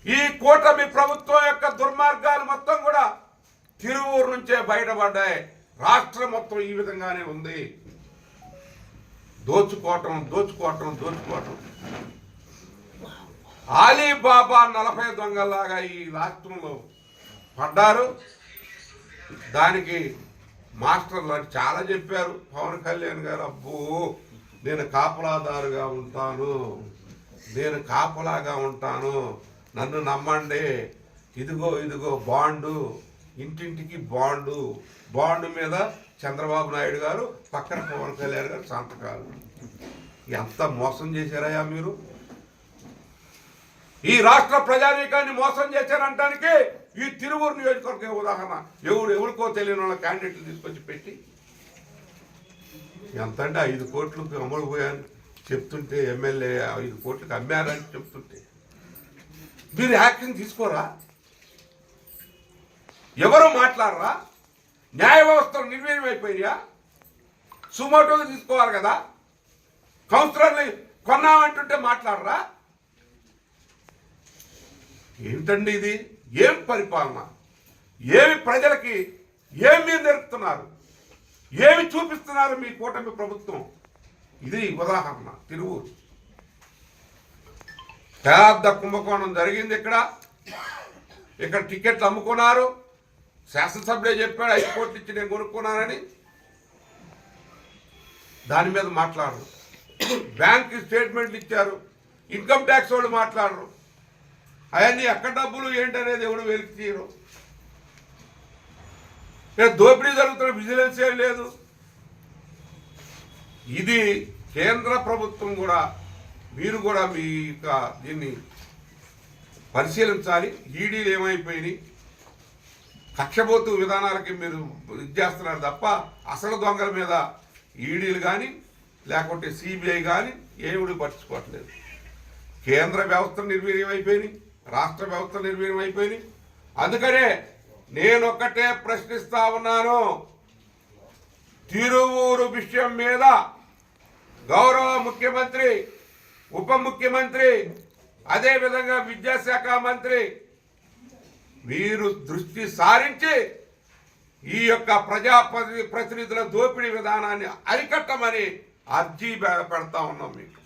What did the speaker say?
ఈ కూటమి ప్రభుత్వం యొక్క దుర్మార్గాలు మొత్తం కూడా తిరువూరు నుంచే బయటపడ్డాయి. రాష్ట్రం మొత్తం ఈ విధంగానే ఉంది. దోచుకోవటం దోచుకోవటం దోచుకోవటం. ఆలీబాబా 40 దొంగల్లాగా ఈ రాష్ట్రంలో పడ్డారు. దానికి మాస్టర్లు చాలా చెప్పారు. పవన్ కళ్యాణ్ గారు, అబ్బో నేను కాపలాదారుగా ఉంటాను, నేను కాపలాగా ఉంటాను, నన్ను నమ్మండి, ఇదిగో ఇదిగో బాండు, ఇంటింటికి బాండు, బాండు మీద చంద్రబాబు నాయుడు గారు, పక్కన పవన్ కళ్యాణ్ గారు సంతకాలు. ఎంత మోసం చేశారయ్యా మీరు! ఈ రాష్ట్ర ప్రజానీకాన్ని మోసం చేశారంటానికి ఈ తిరువూరు నియోజకవర్గం ఉదాహరణ. ఎవరికో తెలియని వాళ్ళ క్యాండిడేట్లు తీసుకొచ్చి పెట్టి ఎంత అంటే 5 కోట్లకు అమలు పోయాను చెప్తుంటే, ఎమ్మెల్యే 5 కోట్లకు అమ్మారని చెప్తుంటే మీరు యాక్షన్ తీసుకోరా? ఎవరు మాట్లాడరా? న్యాయ వ్యవస్థలు నిర్వీర్యం అయిపోయినాయా? సుమోటోగా తీసుకోవాలి కదా. కౌన్సిలర్ని కొన్నామంటుంటే మాట్లాడరా? ఏమిటండి ఇది? ఏం పరిపాలన? ఏమి ప్రజలకి ఏమి మీరు నేర్పుతున్నారు? ఏమి చూపిస్తున్నారు మీ కూటమి ప్రభుత్వం? ఇది ఉదాహరణ. తిరువూరు పెద్ద కుంభకోణం జరిగింది. ఇక్కడ టికెట్లు అమ్ముకున్నారు. శాసనసభ్యుడే చెప్పాడు 5 కోట్లు ఇచ్చి నేను కొనుక్కున్నానని. దాని మీద మాట్లాడరు. బ్యాంక్ స్టేట్మెంట్లు ఇచ్చారు. ఇన్కమ్ ట్యాక్స్ వాళ్ళు మాట్లాడరు. అవన్నీ ఎక్కడ డబ్బులు ఏంటనేది ఎవడు వెలికి తీయరు. ఇక్కడ దోపిడీ జరుగుతున్న విజిలెన్స్ ఏం లేదు. ఇది కేంద్ర ప్రభుత్వం కూడా, మీరు కూడా మీ దీన్ని పరిశీలించాలి. ఈడీలు ఏమైపోయినాయి? కక్షబోతు విధానాలకి మీరు ఇది చేస్తున్నారు తప్ప అసలు దొంగల మీద ఈడీలు కానీ లేకుంటే సిబిఐ కానీ ఏమిడి పట్టించుకోవట్లేదు. కేంద్ర వ్యవస్థ నిర్వీర్యం అయిపోయినాయి, రాష్ట్ర వ్యవస్థ నిర్వీర్యం అయిపోయినాయి. అందుకనే నేనొక్కటే ప్రశ్నిస్తా ఉన్నాను. తిరువూరు విషయం మీద గౌరవ ముఖ్యమంత్రి, ఉప ముఖ్యమంత్రి, అదేవిధంగా విద్యాశాఖ మంత్రి వీరు దృష్టి సారించి ఈ యొక్క ప్రజాప్రతినిధుల దోపిడీ విధానాన్ని అరికట్టమని అర్జీ పెడతా ఉన్నాం మీకు.